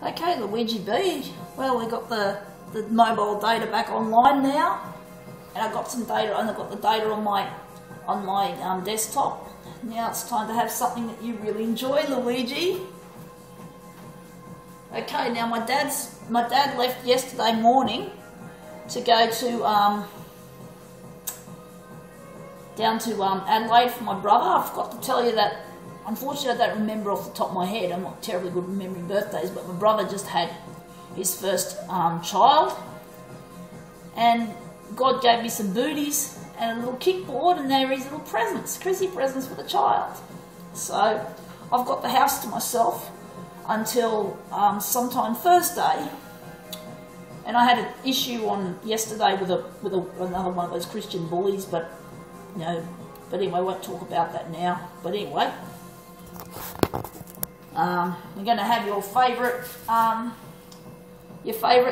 Okay, Luigi B. Well, we got the mobile data back online now, and I've got some data, and I've got the data on my desktop. Now it's time to have something that you really enjoy, Luigi. Okay, now my dad left yesterday morning to go to down to Adelaide for my brother. I forgot to tell you that. Unfortunately, I don't remember off the top of my head. I'm not terribly good at remembering birthdays, but my brother just had his first child, and God gave me some booties and a little kickboard, and there are his little presents, Chrissy presents for the child. So I've got the house to myself until sometime Thursday, and I had an issue on yesterday with another one of those Christian bullies, but you know, but anyway, I won't talk about that now. But anyway, you're going to have your favourite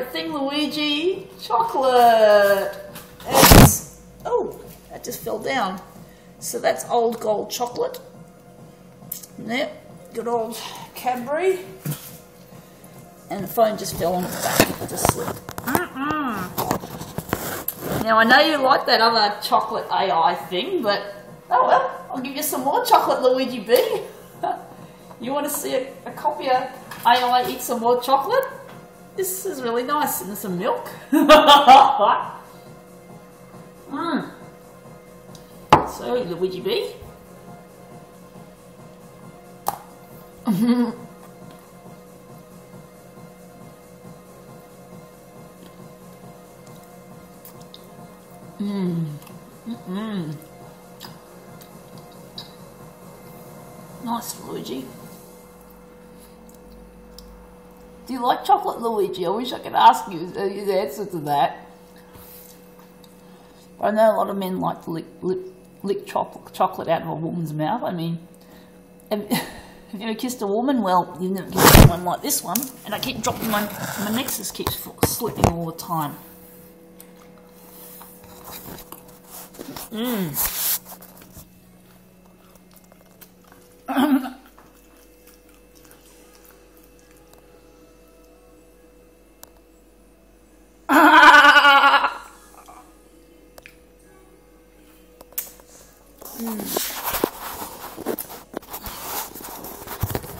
thing, Luigi, chocolate. Oh, that just fell down. So that's old gold chocolate. Yep, good old Cadbury. And the phone just fell on its back. It just slipped. Now I know you like that other chocolate AI thing, but oh well, I'll give you some more chocolate, Luigi B. You want to see a Copier AI eat some more chocolate? This is really nice, and some milk. So, Luigi B. Nice, Luigi. Do you like chocolate, Luigi? I wish I could ask you the answer to that. But I know a lot of men like to lick chocolate out of a woman's mouth. I mean, have you ever kissed a woman? Well, you've never kissed one like this one. And I keep dropping my nexus keeps slipping all the time.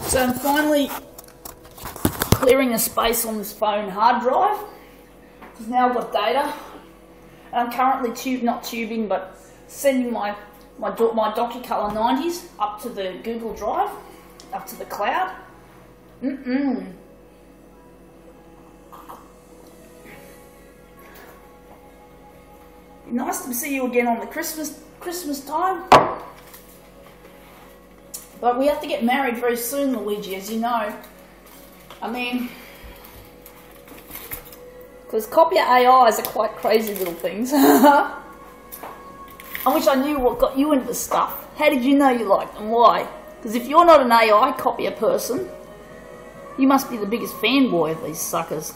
So I'm finally clearing the space on this phone hard drive, because now I've got data, and I'm currently not tubing, but sending my DocuColor 90s up to the Google Drive, up to the cloud. Nice to see you again on the Christmas time. But we have to get married very soon, Luigi, as you know. I mean, because Copier AIs are quite crazy little things. I wish I knew what got you into this stuff. How did you know you liked them? Why? Because if you're not an AI Copier person, you must be the biggest fanboy of these suckers.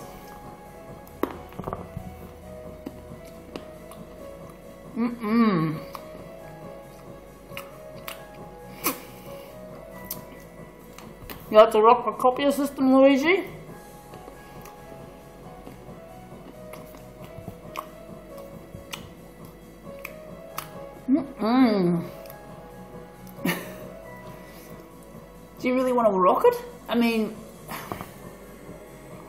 You like to rock a Copier system, Luigi? Do you really want to rock it? I mean,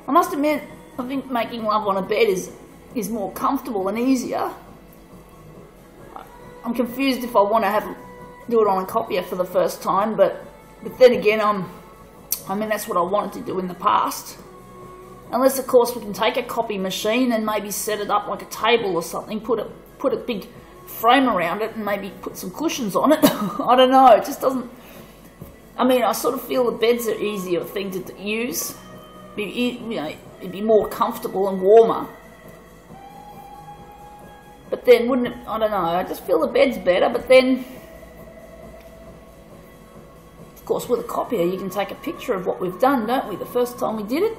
I must admit, I think making love on a bed is more comfortable and easier. I'm confused if I want to do it on a Copier for the first time, but then again, I mean, that's what I wanted to do in the past. Unless, of course, we can take a copy machine and maybe set it up like a table or something, put a big frame around it and maybe put some cushions on it. I don't know, it just doesn't... I mean, I sort of feel the beds are easier thing to use. It'd be more comfortable and warmer. But then, wouldn't it... I don't know, I just feel the bed's better, but then... Of course, with a Copier, you can take a picture of what we've done, don't we, the first time we did it?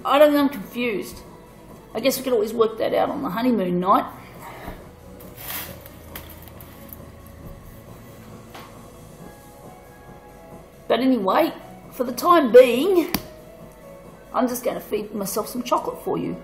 I don't know, I'm confused. I guess we could always work that out on the honeymoon night. But anyway, for the time being, I'm just going to feed myself some chocolate for you.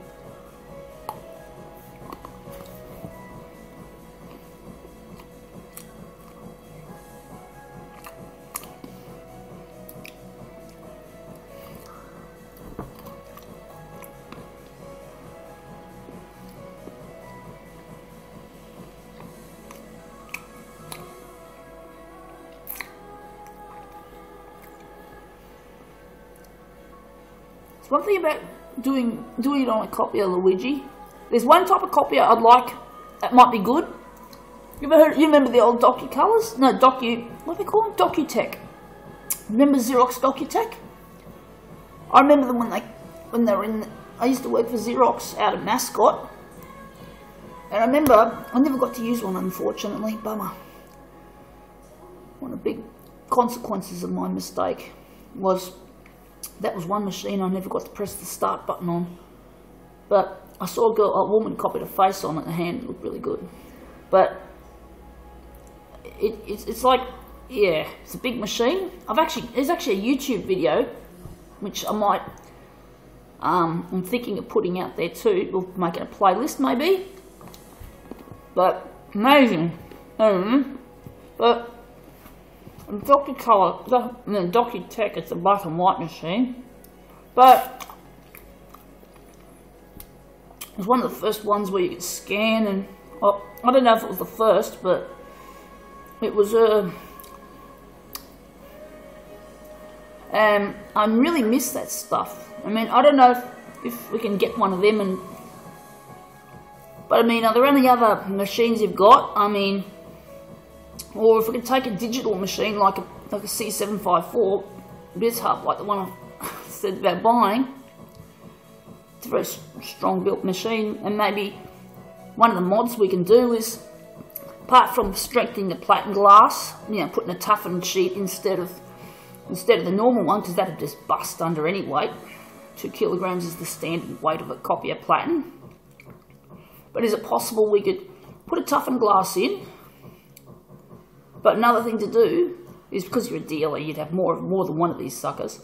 One thing about doing it on a Copier, Luigi, there's one type of Copier I'd like that might be good. You remember the old Docu-Colors? No, what do they call them? Docu-Tech. Remember Xerox Docu-Tech? I remember them when they were in, I used to work for Xerox out of Mascot. And I remember, I never got to use one, unfortunately, bummer. One of the big consequences of my mistake was, that was one machine I never got to press the start button on. But I saw a woman copied a face on it and the hand looked really good. But it's like, yeah, it's a big machine. There's actually a YouTube video, which I might, I'm thinking of putting out there too. We'll make it a playlist maybe. But amazing. But Docu-Tech, it's a black and white machine, but it was one of the first ones where you could scan, and I don't know if it was the first, but it was and I really miss that stuff. I mean, I don't know if we can get one of them, but I mean, are there any other machines you've got? I mean, or if we could take a digital machine like a C754 BizHub, like the one I said about buying. It's a very strong built machine, and maybe one of the mods we can do is, apart from strengthening the platen glass, you know, putting a toughened sheet instead of the normal one, because that'd just bust under any weight. 2 kilograms is the standard weight of a Copier platen. But is it possible we could put a toughened glass in? But another thing to do is, because you're a dealer, you'd have more than one of these suckers,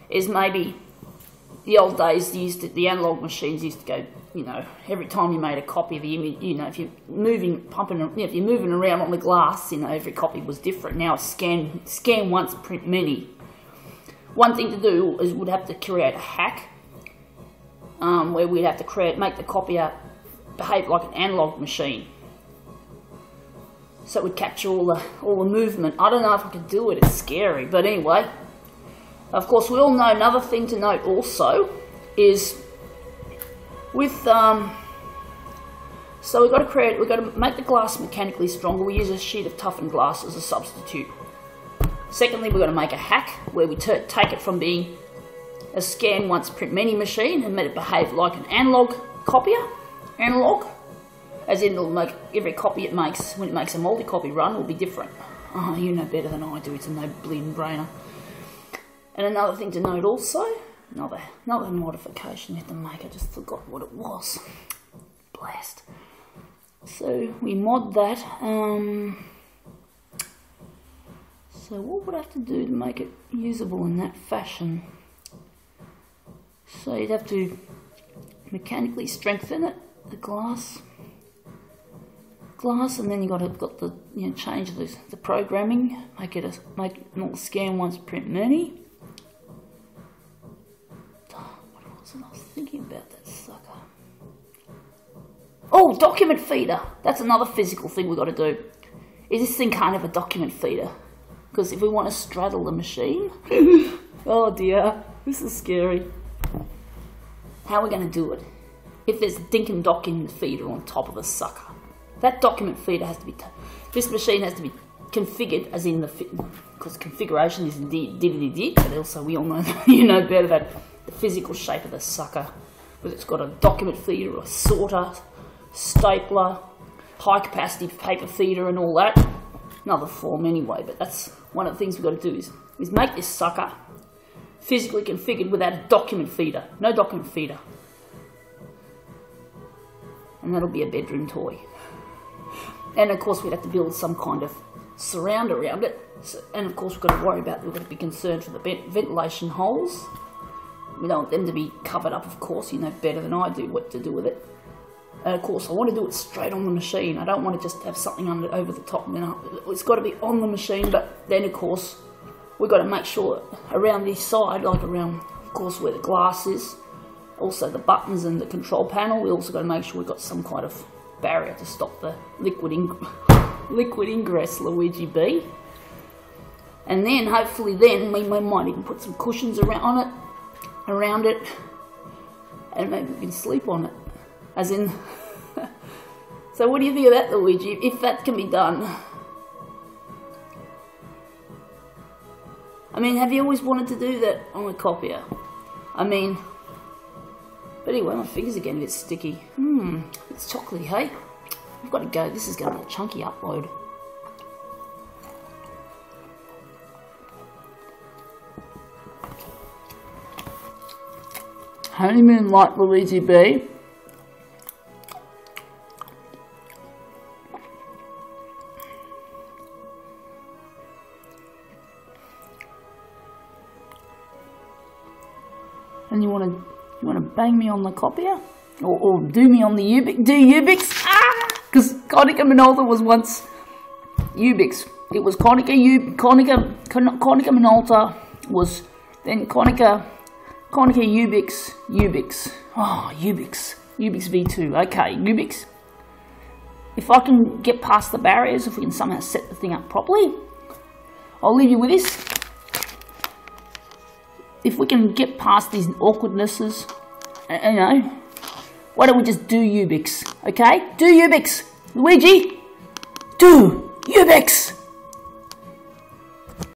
is maybe the old days, the analog machines used to go, you know, every time you made a copy of the image, you know, if you're moving, if you're moving around on the glass, you know, every copy was different. Now it's scan once, print many. One thing to do is we'd have to create a hack, where we'd have to make the copier behave like an analog machine. So it would capture all the movement. I don't know if I could do it, it's scary. But anyway, of course we all know another thing to note also is with, so we've got to make the glass mechanically stronger. We use a sheet of toughened glass as a substitute. Secondly, we've got to make a hack where we take it from being a scan once print many machine and make it behave like an analog copier. Analog. As in, it'll make every copy it makes, when it makes a multi-copy run, will be different. Oh, you know better than I do, it's a no-brainer. And another thing to note also, another modification you have to make, I just forgot what it was. Blast. So, we mod that. So what would I have to do to make it usable in that fashion? So you'd have to mechanically strengthen it, the glass, and then you got the change the programming, make it not scan once, print many. What was it I was thinking about that sucker? Oh, document feeder. That's another physical thing we've got to do. Is this thing can't have a document feeder, because if we want to straddle the machine, oh dear, this is scary. How are we going to do it? If there's a dinkum document feeder on top of the sucker. That document feeder has to be, this machine has to be configured as in because configuration is indeed, but also we all know, you know better that the physical shape of the sucker, because it's got a document feeder, a sorter, stapler, high capacity paper feeder and all that. Another form anyway, but that's one of the things we've got to do is make this sucker physically configured without a document feeder. No document feeder. And that'll be a bedroom toy. And of course we'd have to build some kind of surround around it. So, and of course we've got to worry about, we've got to be concerned for the ventilation holes. We don't want them to be covered up, of course. You know better than I do what to do with it. And of course, I want to do it straight on the machine. I don't want to just have something over the top. And then it's got to be on the machine, but then, of course, we've got to make sure around this side, like around, of course, where the glass is, also the buttons and the control panel, we also got to make sure we've got some kind of barrier to stop the liquid ingress, Luigi B. And then, hopefully then, we might even put some cushions around it, and maybe we can sleep on it. As in, so what do you think of that, Luigi? If that can be done. I mean, have you always wanted to do that on a copier? I mean, but anyway, my fingers are getting a bit sticky. It's chocolatey, hey? I've got to go. This is going to be a chunky upload. Honeymoon Light Luigi B. And you want to bang me on the copier, or do me on the U-BIX? Do U-BIX? Because Konica Minolta was once U-BIX. It was Konica Minolta was then Konica U-BIX. Oh, U-BIX V2. Okay, U-BIX. If I can get past the barriers, if we can somehow set the thing up properly, I'll leave you with this. If we can get past these awkwardnesses, you know, why don't we just do U-BIX, okay? Do U-BIX, Luigi, do U-BIX.